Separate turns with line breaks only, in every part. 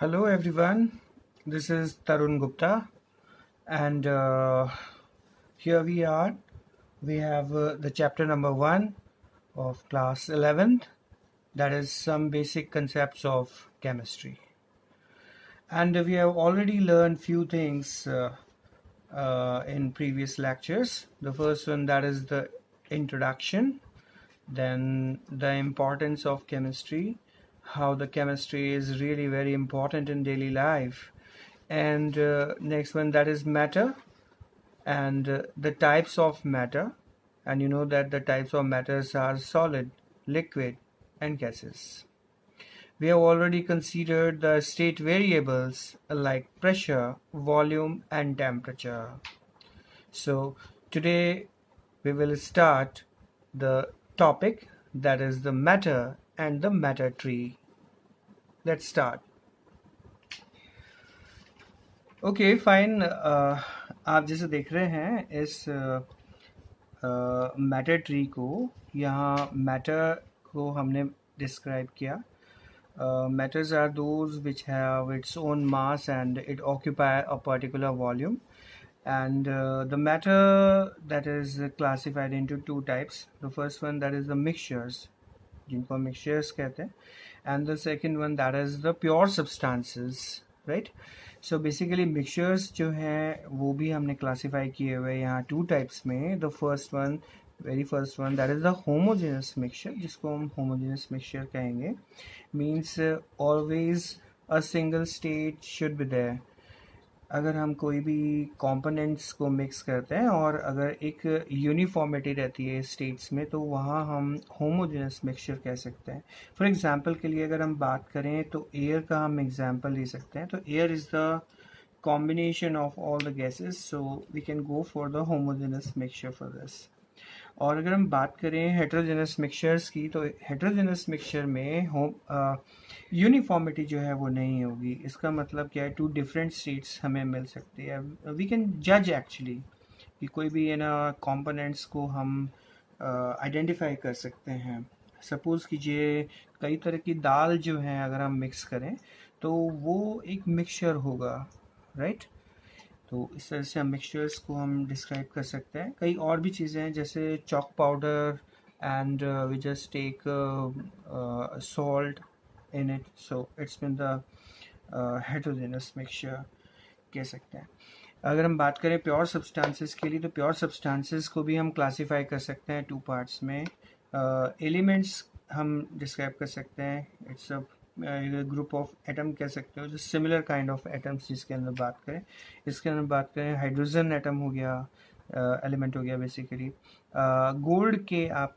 Hello everyone, this is Tarun Gupta, and here we are. We have the chapter number 1 of class 11th, that is some basic concepts of chemistry. And we have already learned few things in previous lectures. The first one, that is the introduction, then the importance of chemistry, how the chemistry is really very important in daily life, and next one, that is matter, and the types of matter. And you know that the types of matters are solid, liquid, and gases. We have already considered the state variables like pressure, volume, and temperature. So today we will start the topic, that is the matter and the matter tree. Let's start. Okay fine. आप जैसे देख रहे हैं इस matter tree को, यहाँ matter को हमने डिस्क्राइब किया. Matters are those which have its own mass and it occupy a particular volume, and the matter that is classified into two types. The first one, that is the mixtures, जिनको mixtures कहते हैं, and the second one, that is the pure substances, right? So basically mixtures जो हैं वो भी हमने classify किए हुए यहाँ two types में. The first one, very first one, that is the homogeneous mixture, जिसको हम homogeneous mixture कहेंगे, means always a single state should be there. अगर हम कोई भी कंपोनेंट्स को मिक्स करते हैं और अगर एक यूनिफॉर्मिटी रहती है स्टेट्स में, तो वहाँ हम होमोजेनस मिक्सचर कह सकते हैं. फॉर एग्जांपल के लिए अगर हम बात करें तो एयर का हम एग्जांपल ले सकते हैं. तो air is the combination of all the gases, so we can go for the homogeneous mixture for this. और अगर हम बात करें हेट्रोजेनस मिक्सचर्स की, तो हेट्रोजेनस मिक्सचर में यूनिफॉर्मिटी जो है वो नहीं होगी. इसका मतलब क्या है, टू डिफरेंट स्टेट्स हमें मिल सकती है. वी कैन जज एक्चुअली कि कोई भी है ना कंपोनेंट्स को हम आइडेंटिफाई कर सकते हैं. सपोज़ कीजिए कई तरह की दाल जो है अगर हम मिक्स करें तो वो एक मिक्सचर होगा, राइट? तो इस तरह से हम मिक्सचर्स को हम डिस्क्राइब कर सकते हैं. कई और भी चीज़ें हैं जैसे chalk powder and we just take salt in it, so it's been the heterogeneous mixture कह सकते हैं. अगर हम बात करें प्योर सब्सटेंसेस के लिए, तो प्योर सब्सटेंसेस को भी हम क्लासीफाई कर सकते हैं टू पार्ट्स में. एलिमेंट्स हम डिस्क्राइब कर सकते हैं, it's a group of atom कह सकते हो, जो सिमिलर काइंड ऑफ एटम्स जिसके अंदर बात करें. इसके अंदर बात करें हाइड्रोजन एटम हो गया, एलिमेंट हो गया बेसिकली. गोल्ड के आप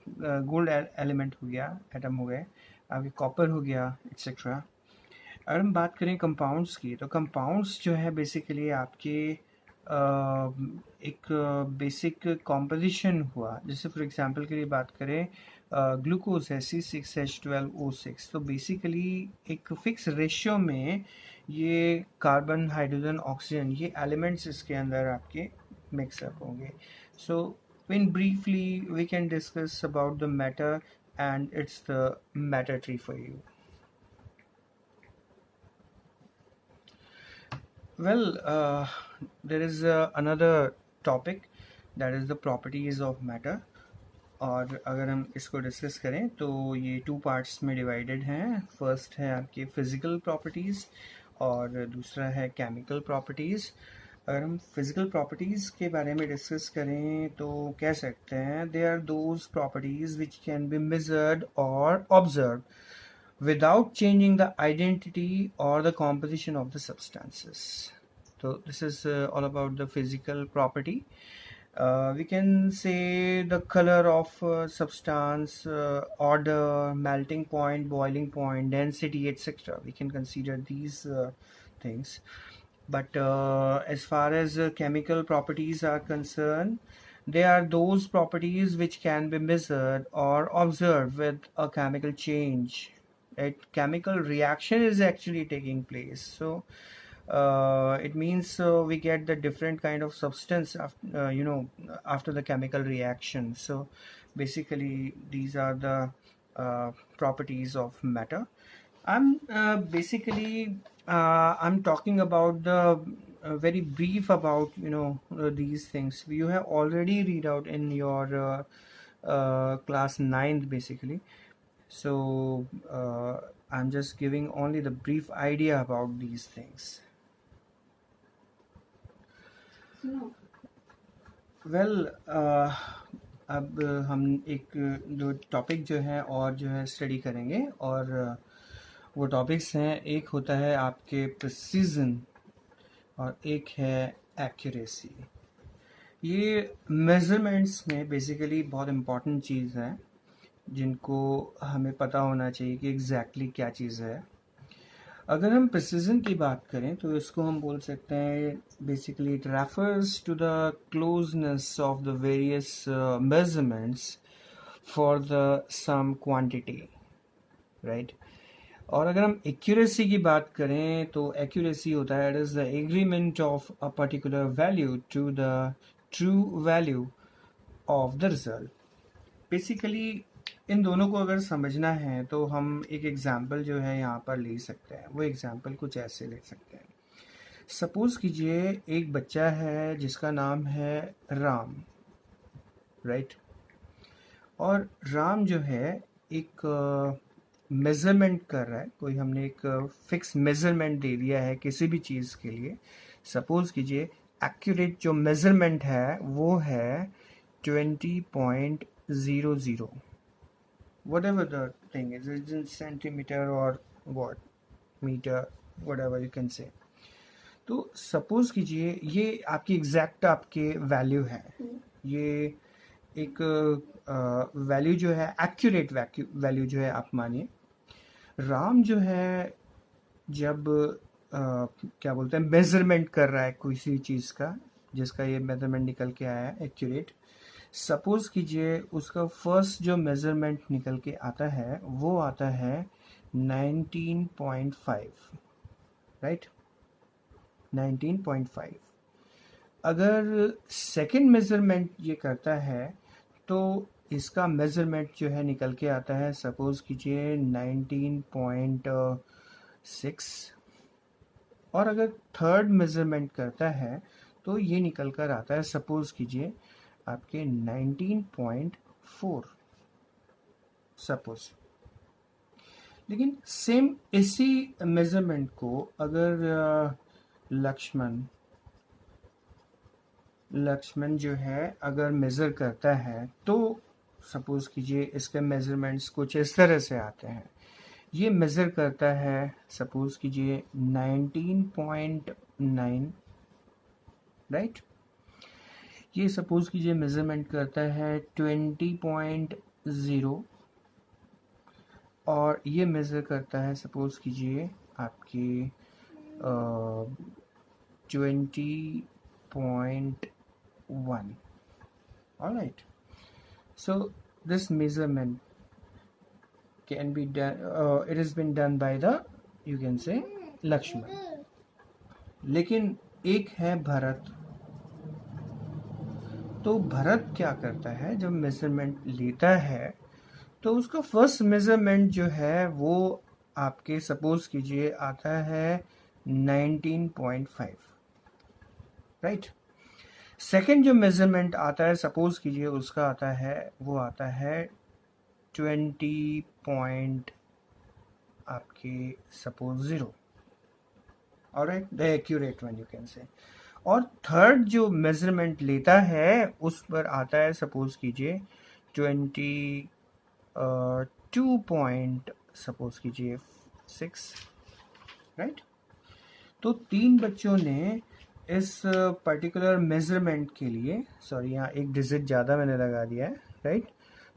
गोल्ड एलिमेंट हो गया, एटम हो गए आपके, कॉपर हो गया, एक्सेट्रा. अगर हम बात करें कंपाउंड्स की, तो कंपाउंड्स जो है बेसिकली आपके एक बेसिक कॉम्पोजिशन हुआ. जैसे फॉर एग्जांपल के लिए बात करें, ग्लूकोज है C6H12O6, तो बेसिकली एक फिक्स रेशियो में ये कार्बन, हाइड्रोजन, ऑक्सीजन, ये एलिमेंट्स इसके अंदर आपके मिक्सअप होंगे. So in briefly we can discuss about the matter and it's the matter tree for you. Well, there is another topic, that is the properties of matter. और अगर हम इसको discuss करें तो ये टू पार्ट्स में divided हैं. First है आपके फिज़िकल प्रॉपर्टीज़ और दूसरा है केमिकल प्रॉपर्टीज़. अगर हम फिज़िकल प्रॉपर्टीज़ के बारे में डिस्कस करें तो कह सकते हैं they are those properties which can be measured और observe without changing the identity or the composition of the substances. So this is all about the physical property. We can say the color of substance, order, melting point, boiling point, density, etc. We can consider these things. But as far as chemical properties are concerned, they are those properties which can be measured or observed with a chemical change. A chemical reaction is actually taking place. So it means we get the different kind of substance after, after the chemical reaction. So basically these are the properties of matter. I'm basically I'm talking about the very brief about these things. You have already read out in your class 9th basically. So I'm just giving only the brief idea about these things. Well अब हम एक दो topic जो है और जो है study करेंगे, और वो टॉपिक्स हैं, एक होता है आपके प्रिसीजन और एक है एक्यूरेसी। ये मेजरमेंट्स में बेसिकली बहुत इम्पॉर्टेंट चीज़ है जिनको हमें पता होना चाहिए कि एग्जैक्टली क्या चीज़ है। अगर हम प्रिसीजन की बात करें तो इसको हम बोल सकते हैं basically it refers to the closeness of the various measurements for the same quantity, right. और अगर हम एक्यूरेसी की बात करें तो एक्यूरेसी होता है it is the agreement of a particular value to the true value of the result. Basically इन दोनों को अगर समझना है तो हम एक एग्जाम्पल जो है यहाँ पर ले सकते हैं। वो एग्जाम्पल कुछ ऐसे ले सकते हैं। सपोज कीजिए एक बच्चा है जिसका नाम है राम, राइट। और राम जो है एक मेज़रमेंट कर रहा है, कोई हमने एक फिक्स मेज़रमेंट दे दिया है किसी भी चीज़ के लिए। सपोज कीजिए एक्यूरेट जो मेज़रमेंट है वो है 20.00, whatever the thing is, it's in centimeter or what meter, whatever you can say। तो सपोज कीजिए ये आपकी एग्जैक्ट आपके वैल्यू है, ये एक वैल्यू जो है एक्यूरेट वैल्यू जो है आप मानिए। राम जो है जब क्या बोलते हैं मेजरमेंट कर रहा है किसी चीज़ का जिसका ये मेजरमेंट निकल के आया है एक्यूरेट। सपोज कीजिए उसका फर्स्ट जो मेजरमेंट निकल के आता है वो आता है 19.5, राइट, 19.5। अगर सेकंड मेजरमेंट ये करता है तो इसका मेजरमेंट जो है निकल के आता है सपोज कीजिए 19.6। और अगर थर्ड मेजरमेंट करता है तो ये निकल कर आता है सपोज कीजिए आपके 19.4 सपोज। लेकिन सेम इसी मेजरमेंट को अगर लक्ष्मण जो है अगर मेज़र करता है तो सपोज कीजिए इसके मेजरमेंट्स कुछ इस तरह से आते हैं। ये मेज़र करता है सपोज कीजिए 19.9, राइट। ये सपोज कीजिए मेजरमेंट करता है 20.0 और ये मेज़र करता है सपोज कीजिए आपकी 20.1। Alright, so this measurement can be done, it has been done by the you can say Laxman. लेकिन एक है भरत। तो भरत क्या करता है जब मेजरमेंट लेता है तो उसका फर्स्ट मेजरमेंट जो है वो आपके सपोज कीजिए आता है 19.5, राइट। सेकंड जो मेजरमेंट आता है सपोज कीजिए उसका आता है वो आता है 20 पॉइंट आपके suppose 0, alright, the accurate one you can say. और थर्ड जो मेजरमेंट लेता है उस पर आता है सपोज कीजिए 22 पॉइंट सपोज कीजिए 6, राइट। तो तीन बच्चों ने इस पर्टिकुलर मेजरमेंट के लिए, सॉरी यहाँ एक डिजिट ज़्यादा मैंने लगा दिया है, राइट।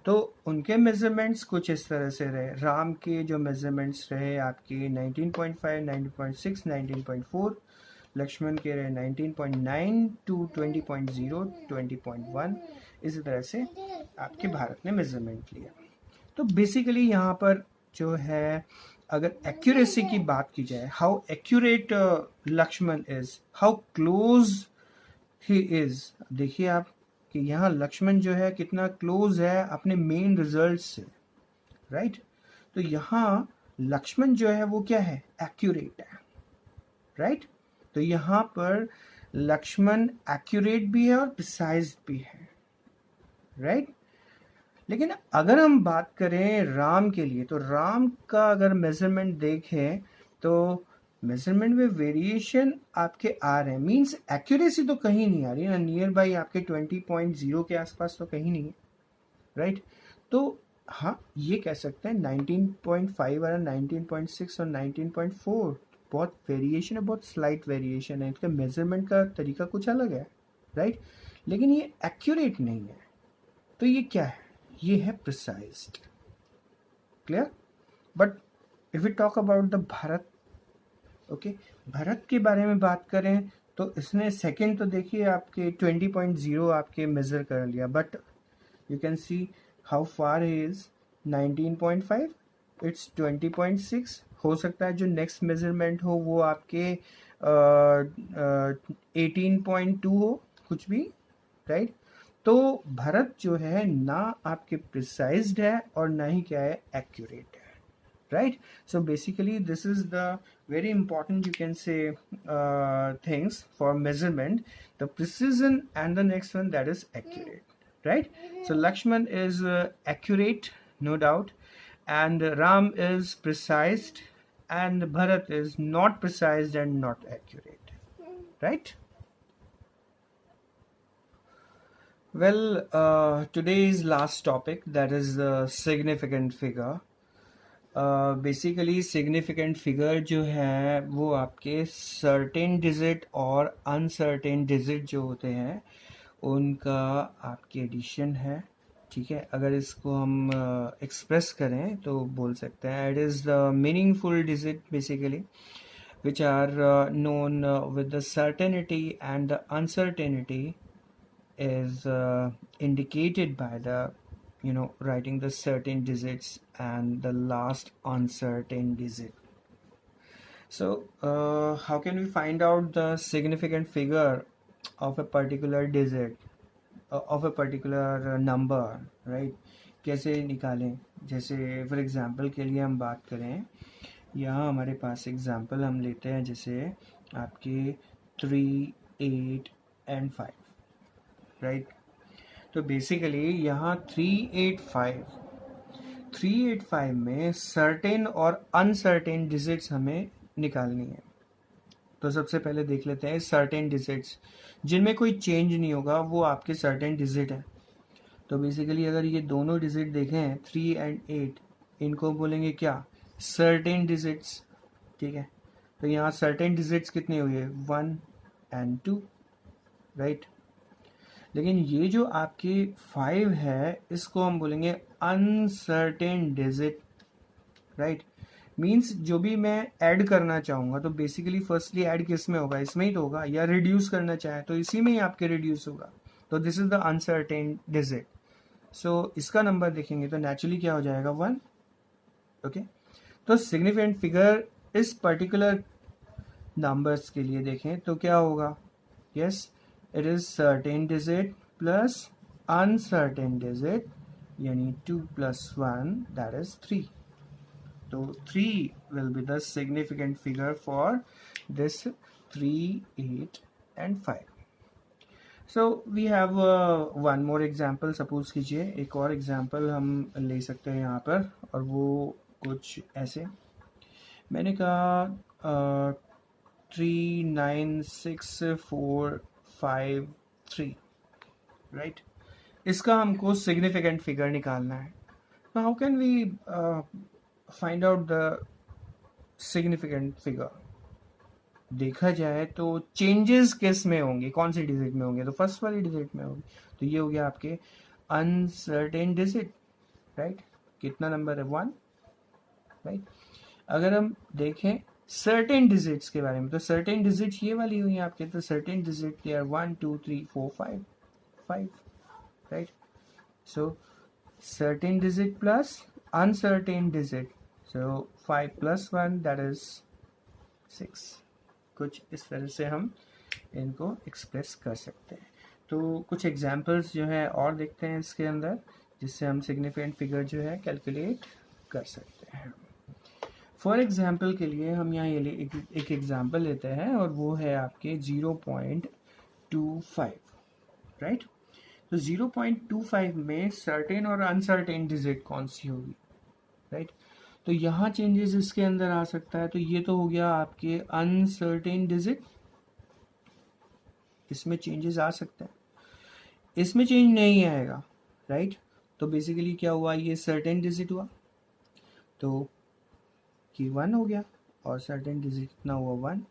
तो उनके मेजरमेंट्स कुछ इस तरह से रहे। राम के जो मेजरमेंट्स रहे आपके 19.5, 19.6, 19.4। लक्ष्मण के रहे 19.9 टू 20.0, 20.1। इसी तरह से आपके भारत ने मेजरमेंट लिया। तो बेसिकली यहाँ पर जो है अगर एक्यूरेसी की बात की जाए, how accurate Laxman is, how close he is. देखिए आप कि यहाँ लक्ष्मण जो है कितना क्लोज है अपने मेन रिजल्ट से, राइट। तो यहाँ लक्ष्मण जो है वो क्या है, एक्यूरेट है। राइट। तो यहाँ पर लक्ष्मण एक्यूरेट भी है और प्रिसाइज भी है, राइट। लेकिन अगर हम बात करें राम के लिए, तो राम का अगर मेजरमेंट देखें तो मेजरमेंट में वेरिएशन आपके आ रहे हैं, मींस एक्यूरेसी तो कहीं नहीं आ रही है, नियर बाई आपके 20.0 के आसपास तो कहीं नहीं है, राइट। तो हाँ, ये कह सकते हैं 19.5 आ रहा, 19.6 और 19.4, बहुत वेरिएशन है, बहुत स्लाइट वेरिएशन है, इसका मेजरमेंट का तरीका कुछ अलग है, राइट। लेकिन ये एक्यूरेट नहीं है। तो ये क्या है? ये है precised, clear. But if we talk about the Bharat, okay, Bharat के बारे में बात करें तो इसने सेकंड तो देखिए आपके 20.0 आपके मेजर कर लिया, but you can see how far is 19.5, it's 20.6। हो सकता है जो नेक्स्ट मेजरमेंट हो वो आपके 18.2 हो, कुछ भी, राइट। तो भारत जो है ना आपके प्रिसाइज्ड है और ना ही क्या है, एक्यूरेट है, right? So basically this is the very important, you can say, things for measurement: the precision and the next one, that is accurate, right? So Lakshman is accurate, no doubt, and Ram is precised, and Bharat is not precised and not accurate, right? Well, today's last topic, that is the significant figure. Basically significant figure जो है वो आपके certain digit और uncertain digit जो होते हैं उनका आपके एडिशन है, ठीक है। अगर इसको हम एक्सप्रेस करें तो बोल सकते हैं it is the meaningful digit basically which are known with the certainty, and the uncertainty is indicated by the writing the certain digits and the last uncertain digit. So how can we find out the significant figure of a particular digit, of a particular number, right? कैसे निकालें? जैसे for example के लिए हम बात करें, यहाँ हमारे पास एग्जांपल हम लेते हैं जैसे आपके 3, 8 and 5, राइट। तो बेसिकली यहाँ 385 में सर्टेन और अनसर्टेन डिजिट्स हमें निकालनी है। तो सबसे पहले देख लेते हैं सर्टेन डिजिट्स जिनमें कोई चेंज नहीं होगा, वो आपके सर्टेन डिजिट है। तो बेसिकली अगर ये दोनों डिजिट देखें 3 and 8, इनको बोलेंगे क्या, सर्टेन डिजिट्स, ठीक है। तो यहाँ सर्टेन डिजिट्स कितने हुए, 1 and 2, राइट। लेकिन ये जो आपके 5 है इसको हम बोलेंगे अनसर्टेन डिजिट, राइट। मींस जो भी मैं ऐड करना चाहूँगा तो बेसिकली फर्स्टली ऐड किस में होगा, इसमें ही तो होगा, या रिड्यूस करना चाहे तो इसी में ही आपके रिड्यूस होगा। तो this is the uncertain digit. So इसका नंबर देखेंगे तो नेचुरली क्या हो जाएगा, 1, ओके। तो सिग्निफिकेंट फिगर इस पर्टिकुलर नंबर्स के लिए देखें तो क्या होगा, yes, it is certain digit plus uncertain digit, यानी 2 plus 1, that is 3. So 3 will be the significant figure for this 3, 8 and 5. So we have one more example. Suppose कीजिए एक और example हम ले सकते हैं यहाँ पर, और वो कुछ ऐसे, मैंने कहा 3, 9, 6, 4, 5, 3, राइट। इसका हमको सिग्निफिकेंट फिगर निकालना है। तो how can we find out the significant figure? देखा जाए तो चेंजेस किस में होंगे, कौन सी डिजिट में होंगे, तो फर्स्ट वाली डिजिट में होगी। तो ये हो गया आपके अनसर्टेन डिजिट, राइट। कितना नंबर है, 1, राइट। अगर हम देखें सर्टेन डिजिट्स के बारे में, तो सर्टेन डिजिट्स ये वाली हुई आपके, तो certain digit they are 1, 2, 3, 4, 5, right. So certain digit plus uncertain digit, so 5 plus 1, that is 6। कुछ इस तरह से हम इनको एक्सप्रेस कर सकते हैं। तो कुछ एग्जाम्पल्स जो है और देखते हैं इसके अंदर, जिससे हम सिग्निफिकेंट फिगर जो है कैलकुलेट कर सकते हैं। फॉर एग्जाम्पल के लिए हम यहाँ ये एक एग्जाम्पल लेते हैं और वो है आपके 0.25, राइट। तो 0.25 में सर्टेन और अनसर्टेन डिजिट कौन सी होगी, राइट। तो यहाँ चेंजेस इसके अंदर आ सकता है। तो ये तो हो गया आपके अनसर्टेन डिजिट, इसमें चेंजेस आ सकता है, इसमें चेंज नहीं आएगा, राइट। तो बेसिकली क्या हुआ, ये सर्टेन डिजिट हुआ तो कि 1 हो गया और सर्टेन डिजिट कितना हुआ 1,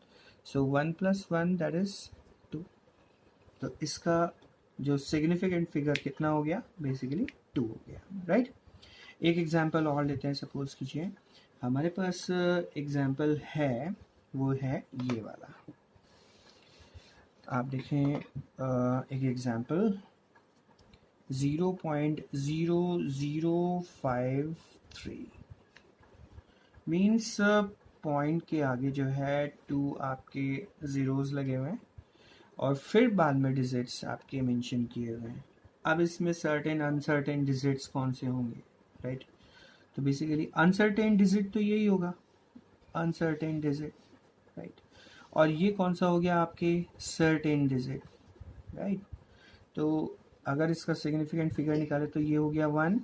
सो 1 + 1 दैट इज 2। तो इसका जो सिग्निफिकेंट फिगर कितना हो गया, बेसिकली 2 हो गया, राइट। एक एग्जांपल और लेते हैं। सपोज कीजिए हमारे पास एग्जांपल है, वो है ये वाला। आप देखें एक एग्जांपल 0.0053 मीन्स पॉइंट के आगे जो है 2 आपके ज़ीरोज़ लगे हुए हैं और फिर बाद में डिजिट्स आपके मेंशन किए हुए हैं। अब इसमें सर्टेन अनसर्टेन डिजिट्स कौन से होंगे, राइट। तो बेसिकली अनसर्टेन डिजिट तो यही होगा, अनसर्टेन डिजिट, राइट। और ये कौन सा हो गया आपके सर्टेन डिजिट, राइट। तो अगर इसका सिग्निफिकेंट फिगर निकाले तो ये हो गया 1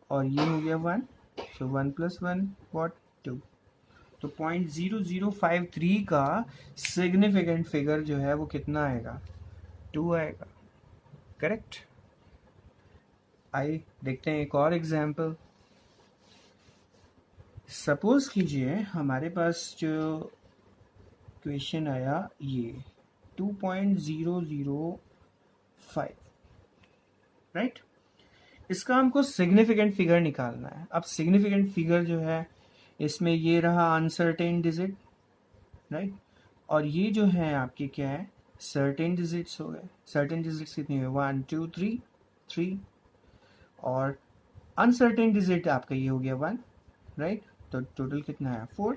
और ये हो गया 1, सो 1 + 1 व्हाट 2। तो 0.0053 का सिग्निफिकेंट फिगर जो है वो कितना आएगा, 2 आएगा, करेक्ट। आइए देखते हैं एक और एग्जांपल। सपोज कीजिए हमारे पास जो क्वेश्चन आया ये 2.005, राइट। इसका हमको सिग्निफिकेंट फिगर निकालना है। अब सिग्निफिकेंट फिगर जो है इसमें ये रहा अनसर्टेन डिजिट, राइट। और ये जो है आपके क्या है, सर्टेन डिजिट्स हो गए। सर्टेन डिजिट्स कितनी हुई, 1 2 3 और अनसर्टेन डिजिट आपका ये हो गया 1, राइट। तो टोटल कितना है 4।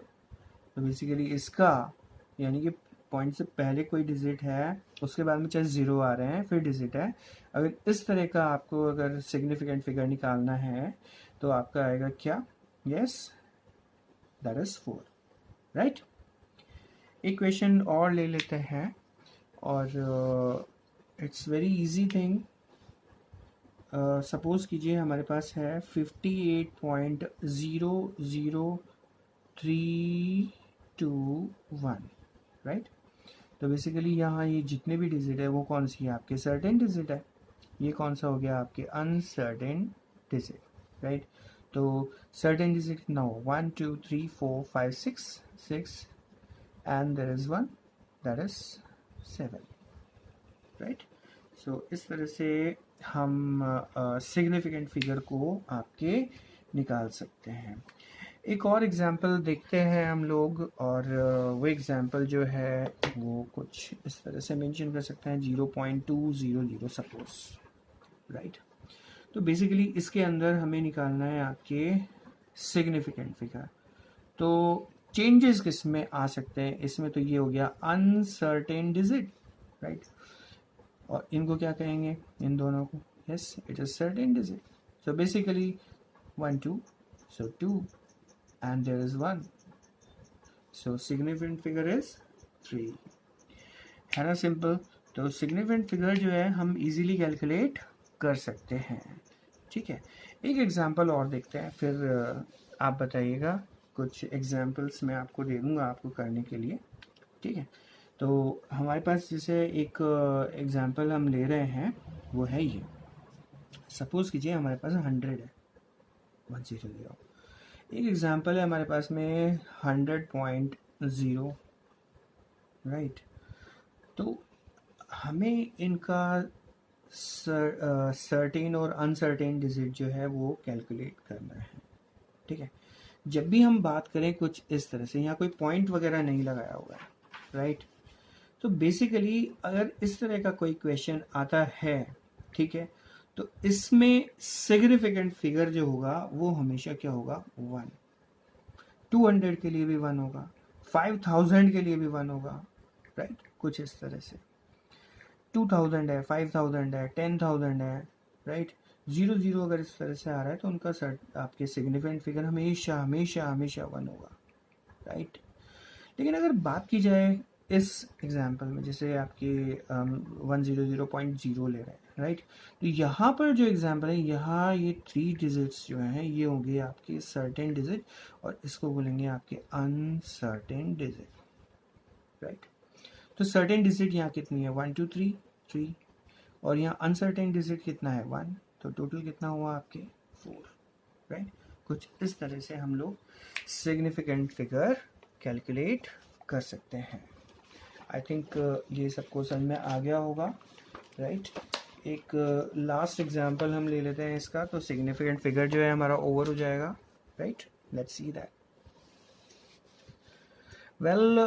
तो बेसिकली इसका यानी कि पॉइंट से पहले कोई डिजिट है, उसके बाद में चाहे 0 आ रहे हैं फिर डिजिट है। अगर इस तरह का आपको अगर सिग्निफिकेंट फिगर निकालना है तो आपका आएगा क्या, यस दैट इज 4, राइट। एक क्वेश्चन और ले लेते हैं और it's very easy thing. Suppose कीजिए हमारे पास है 58.00321, राइट। तो बेसिकली यहाँ ये जितने भी डिजिट है वो कौन सी है, आपके सर्टेन डिजिट है। ये कौन सा हो गया, आपके अनसर्टेन डिजिट, राइट। तो सर्टेन डिजिट कितना हो, 1 2 3 4 5 6 and there is 1 that is 7, right. So इस तरह से हम सिग्निफिकेंट फिगर को आपके निकाल सकते हैं। एक और एग्जांपल देखते हैं हम लोग और वो एग्जांपल जो है वो कुछ इस तरह से मेंशन कर सकते हैं 0.200 सपोज, राइट। तो बेसिकली इसके अंदर हमें निकालना है आपके सिग्निफिकेंट फिगर। तो चेंजेस किस में आ सकते हैं इसमें, तो ये हो गया अनसर्टेन डिजिट, राइट। और इनको क्या कहेंगे, इन दोनों को, yes it is certain digit. So basically 1 2 so 2 and there is 1, so significant figure is 3, है ना, सिंपल। तो significant figure जो है हम easily कैलकुलेट कर सकते हैं, ठीक है। एक एग्जांपल और देखते हैं, फिर आप बताइएगा। कुछ एग्जांपल्स मैं आपको दे दूंगा आपको करने के लिए, ठीक है। तो हमारे पास जैसे एक एग्जांपल हम ले रहे हैं वो है ये। सपोज कीजिए हमारे पास 100 है, 100। एक एग्जांपल है हमारे पास में 100.0, राइट। तो हमें इनका सर्टेन और अनसर्टेन डिजिट जो है वो कैलकुलेट करना है, ठीक है। जब भी हम बात करें कुछ इस तरह से, यहाँ कोई पॉइंट वगैरह नहीं लगाया हुआ है, राइट। तो बेसिकली अगर इस तरह का कोई क्वेश्चन आता है, ठीक है, तो इसमें सिग्निफिकेंट फिगर जो होगा वो हमेशा क्या होगा, 1। 200 के लिए भी 1 होगा, 5000 के लिए भी 1 होगा, राइट। कुछ इस तरह से 2000 है, 5000 है, 10000 है, राइट। 0 0 अगर इस तरह से आ रहा है तो उनका आपके सिग्निफिकेंट फिगर हमेशा हमेशा हमेशा 1 होगा, राइट। लेकिन अगर बात की जाए इस एग्जांपल में, जैसे आपके 100.0 ले रहे हैं, राइट, तो यहाँ पर जो एग्जांपल है, यहाँ ये 3 डिजिट्स जो हैं ये होंगे आपके सर्टेन डिजिट, और इसको बोलेंगे आपके अनसर्टेन डिजिट, राइट। तो सर्टेन डिजिट यहाँ कितनी है, 1 2 3 3, और यहाँ अनसर्टेन डिजिट कितना है, 1, तो टोटल कितना हुआ आपके 4, राइट। कुछ इस तरह से हम लोग सिग्निफिकेंट फिगर कैलकुलेट कर सकते हैं। आई थिंक ये सबको समझ में आ गया होगा, राइट। एक लास्ट एग्जांपल हम ले लेते हैं इसका, तो सिग्निफिकेंट फिगर जो है हमारा ओवर हो जाएगा, right. Let's see that. Well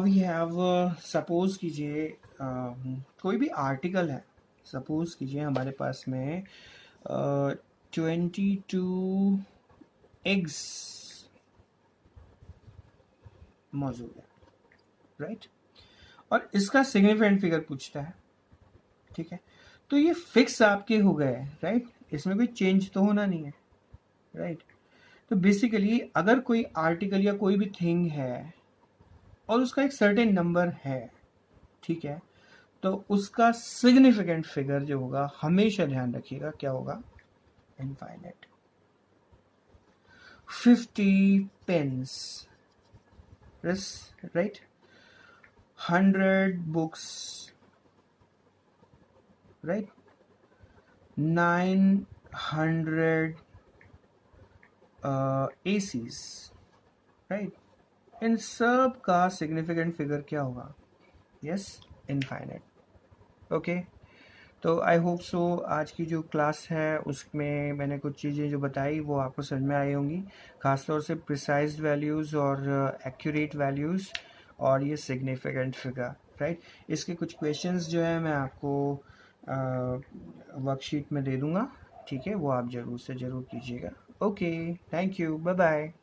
we have, suppose कीजिए कोई भी आर्टिकल है, सपोज कीजिए हमारे पास में 22 एग्स मौजूद है, राइट, और इसका सिग्निफिकेंट फिगर पूछता है, ठीक है। तो ये फिक्स आपके हो गए, राइट, इसमें कोई चेंज तो होना नहीं है, राइट। तो बेसिकली अगर कोई आर्टिकल या कोई भी थिंग है और उसका एक सर्टेन नंबर है, ठीक है, तो उसका सिग्निफिकेंट फिगर जो होगा, हमेशा ध्यान रखिएगा, क्या होगा, infinite. 50 pens, right, 100 books, right, 900 ACs, right. इन सब का सिग्निफिकेंट फिगर क्या होगा, यस, इनफाइनाइट। ओके, तो आई होप सो आज की जो क्लास है उसमें मैंने कुछ चीज़ें जो बताई वो आपको समझ में आई होंगी, खासतौर से प्रिसाइज वैल्यूज़ और एक्यूरेट वैल्यूज़ और ये सिग्निफिकेंट फिगर, राइट। इसके कुछ क्वेश्चंस जो है मैं आपको वर्कशीट में दे दूँगा, ठीक है, वो आप ज़रूर से ज़रूर कीजिएगा। Okay, thank you, bye bye.